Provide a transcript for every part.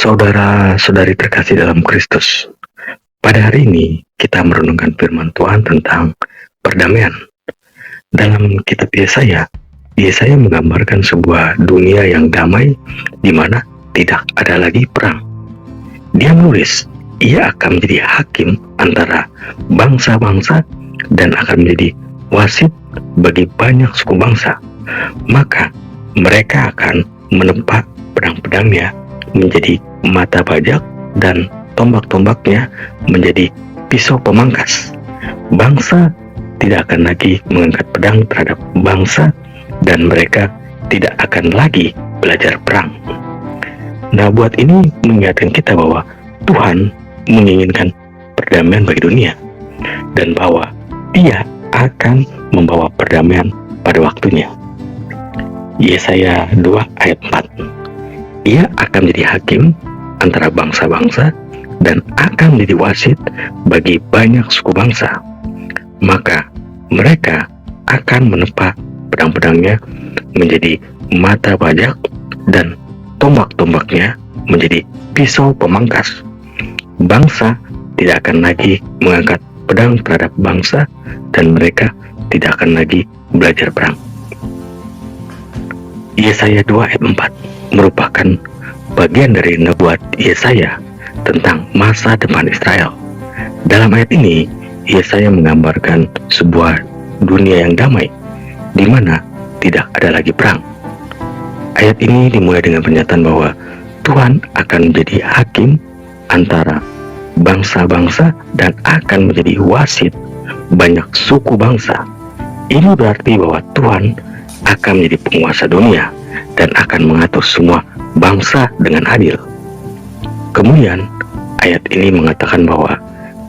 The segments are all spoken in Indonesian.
Saudara-saudari terkasih dalam Kristus, pada hari ini kita merenungkan firman Tuhan tentang perdamaian. Dalam kitab Yesaya, Yesaya menggambarkan sebuah dunia yang damai di mana tidak ada lagi perang. Dia menulis, ia akan menjadi hakim antara bangsa-bangsa dan akan menjadi wasit bagi banyak suku bangsa. Maka mereka akan menempa pedang-pedangnya menjadi mata bajak dan tombak-tombaknya menjadi pisau pemangkas. Bangsa tidak akan lagi mengangkat pedang terhadap bangsa dan mereka tidak akan lagi belajar perang. Nah, buat ini mengingatkan kita bahwa Tuhan menginginkan perdamaian bagi dunia dan bahwa Dia akan membawa perdamaian pada waktunya. Yesaya 2 ayat 4. Ia akan menjadi hakim antara bangsa-bangsa dan akan menjadi wasit bagi banyak suku bangsa. Maka mereka akan menempa pedang-pedangnya menjadi mata bajak dan tombak-tombaknya menjadi pisau pemangkas. Bangsa tidak akan lagi mengangkat pedang terhadap bangsa dan mereka tidak akan lagi belajar perang. Yesaya 2 ayat 4 merupakan bagian dari nubuat Yesaya tentang masa depan Israel. Dalam ayat ini, Yesaya menggambarkan sebuah dunia yang damai, di mana tidak ada lagi perang. Ayat ini dimulai dengan pernyataan bahwa Tuhan akan menjadi hakim antara bangsa-bangsa dan akan menjadi wasit banyak suku bangsa. Ini berarti bahwa Tuhan akan menjadi penguasa dunia dan akan mengatur semua bangsa dengan adil. Kemudian ayat ini mengatakan bahwa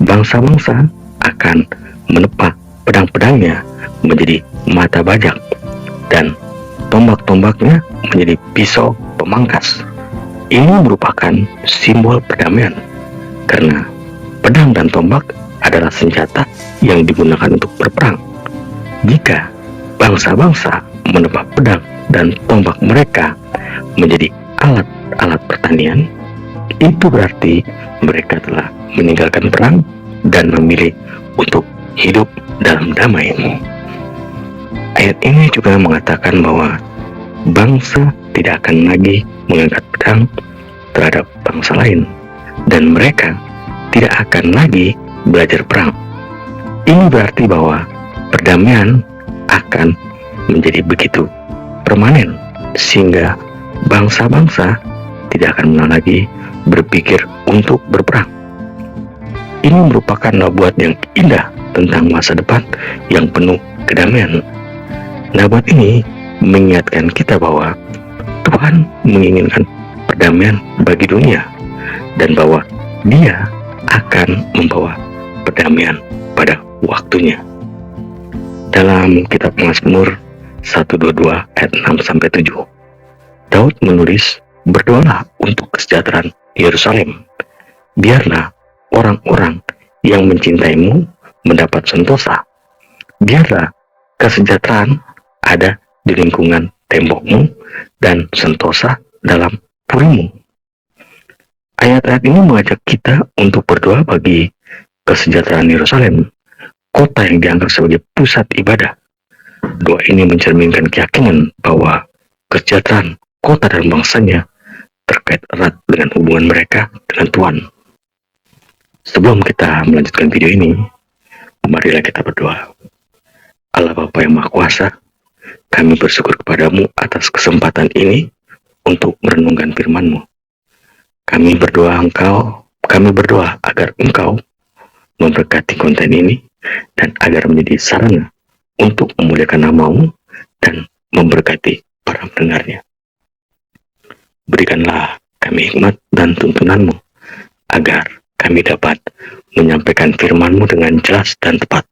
bangsa-bangsa akan menempa pedang-pedangnya menjadi mata bajak dan tombak-tombaknya menjadi pisau pemangkas. Ini merupakan simbol perdamaian karena pedang dan tombak adalah senjata yang digunakan untuk berperang. Jika bangsa-bangsa menempa pedang dan tombak mereka menjadi alat-alat pertanian, itu berarti mereka telah meninggalkan perang dan memilih untuk hidup dalam damai. Ayat ini juga mengatakan bahwa bangsa tidak akan lagi mengangkat pedang terhadap bangsa lain dan mereka tidak akan lagi belajar perang. Ini berarti bahwa perdamaian akan menjadi begitu permanen sehingga bangsa-bangsa tidak akan pernah lagi berpikir untuk berperang. Ini merupakan nubuat yang indah tentang masa depan yang penuh kedamaian. Nubuat ini mengingatkan kita bahwa Tuhan menginginkan perdamaian bagi dunia dan bahwa Dia akan membawa perdamaian pada waktunya. Dalam kitab Mazmur 122 ayat 6-7, Daud menulis, "Berdoalah untuk kesejahteraan Yerusalem. Biarlah orang-orang yang mencintaimu mendapat sentosa. Biarlah kesejahteraan ada di lingkungan tembokmu dan sentosa dalam purimu." Ayat-ayat ini mengajak kita untuk berdoa bagi kesejahteraan Yerusalem, kota yang dianggap sebagai pusat ibadah. Doa ini mencerminkan keyakinan bahwa kesejahteraan kota dan bangsanya terkait erat dengan hubungan mereka dengan Tuhan. Sebelum kita melanjutkan video ini, marilah kita berdoa. Allah Bapa yang Maha Kuasa, kami bersyukur kepadamu atas kesempatan ini untuk merenungkan firman-Mu. Kami berdoa agar Engkau memberkati konten ini dan agar menjadi sarana untuk memuliakan nama-Mu dan memberkati para pendengarnya. Berikanlah kami hikmat dan tuntunan-Mu agar kami dapat menyampaikan firman-Mu dengan jelas dan tepat.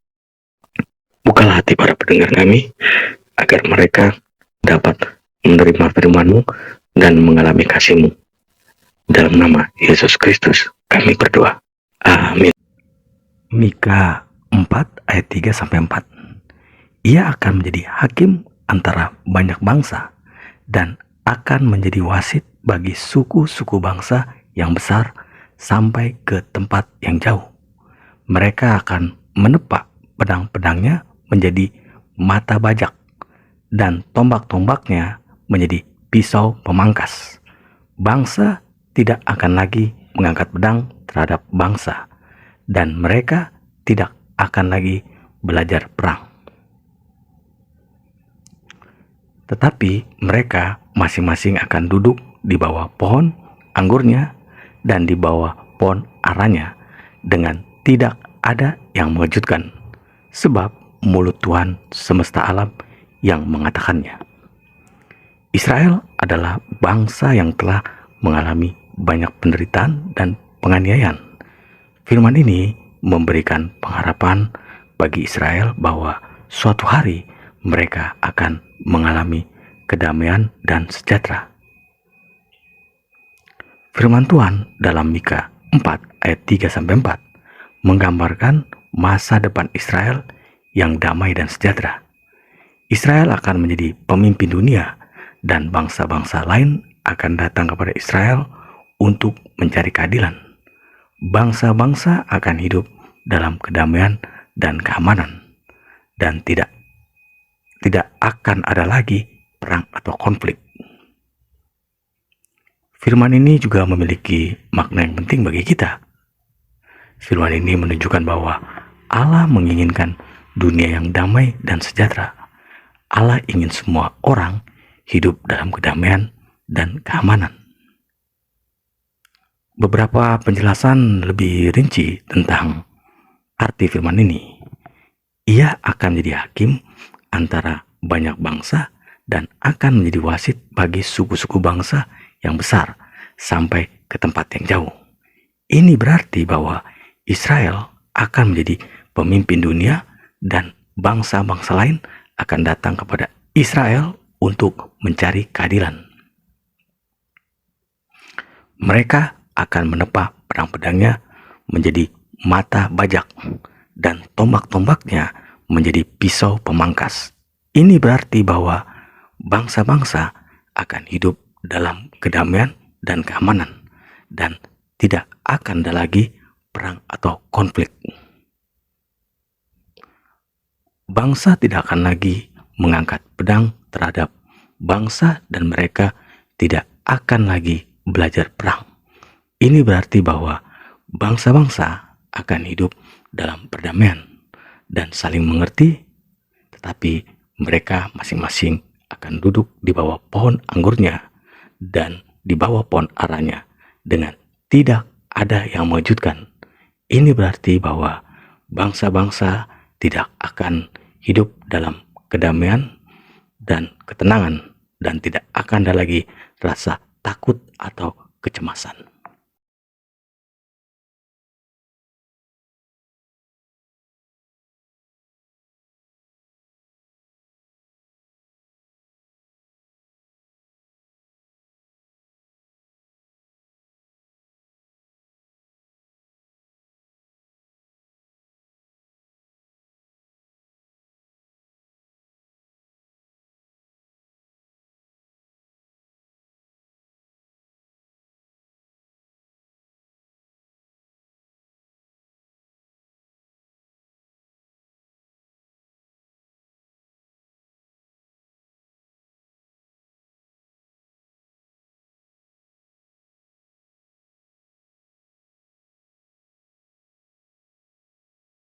Bukalah hati para pendengar kami agar mereka dapat menerima firman-Mu dan mengalami kasih-Mu. Dalam nama Yesus Kristus kami berdoa. Amin. Mika 4 ayat 3-4. Ia akan menjadi hakim antara banyak bangsa dan akan menjadi wasit bagi suku-suku bangsa yang besar sampai ke tempat yang jauh. Mereka akan menepak pedang-pedangnya menjadi mata bajak dan tombak-tombaknya menjadi pisau pemangkas. Bangsa tidak akan lagi mengangkat pedang terhadap bangsa, dan mereka tidak akan lagi belajar perang. Tetapi mereka masing-masing akan duduk di bawah pohon anggurnya dan di bawah pohon aranya dengan tidak ada yang mengejutkan, sebab mulut Tuhan semesta alam yang mengatakannya. Israel adalah bangsa yang telah mengalami banyak penderitaan dan penganiayaan. Firman ini memberikan pengharapan bagi Israel bahwa suatu hari mereka akan mengalami kedamaian dan sejahtera. Firman Tuhan dalam Mika 4 ayat 3-4 menggambarkan masa depan Israel yang damai dan sejahtera. Israel akan menjadi pemimpin dunia dan bangsa-bangsa lain akan datang kepada Israel untuk mencari keadilan. Bangsa-bangsa akan hidup dalam kedamaian dan keamanan, dan tidak akan ada lagi perang atau konflik. Firman ini juga memiliki makna yang penting bagi kita. Firman ini menunjukkan bahwa Allah menginginkan dunia yang damai dan sejahtera. Allah ingin semua orang hidup dalam kedamaian dan keamanan. Beberapa penjelasan lebih rinci tentang arti firman ini. Ia akan menjadi hakim antara banyak bangsa dan akan menjadi wasit bagi suku-suku bangsa yang besar sampai ke tempat yang jauh. Ini berarti bahwa Israel akan menjadi pemimpin dunia dan bangsa-bangsa lain akan datang kepada Israel untuk mencari keadilan. Mereka akan menepa pedang-pedangnya menjadi mata bajak dan tombak-tombaknya menjadi pisau pemangkas. Ini berarti bahwa bangsa-bangsa akan hidup dalam kedamaian dan keamanan, dan tidak akan ada lagi perang atau konflik. Bangsa tidak akan lagi mengangkat pedang terhadap bangsa, dan mereka tidak akan lagi belajar perang. Ini berarti bahwa bangsa-bangsa akan hidup dalam perdamaian dan saling mengerti, tetapi mereka masing-masing akan duduk di bawah pohon anggurnya dan di bawah pohon aranya dengan tidak ada yang mengejutkan. Ini berarti bahwa bangsa-bangsa tidak akan hidup dalam kedamaian dan ketenangan, dan tidak akan ada lagi rasa takut atau kecemasan.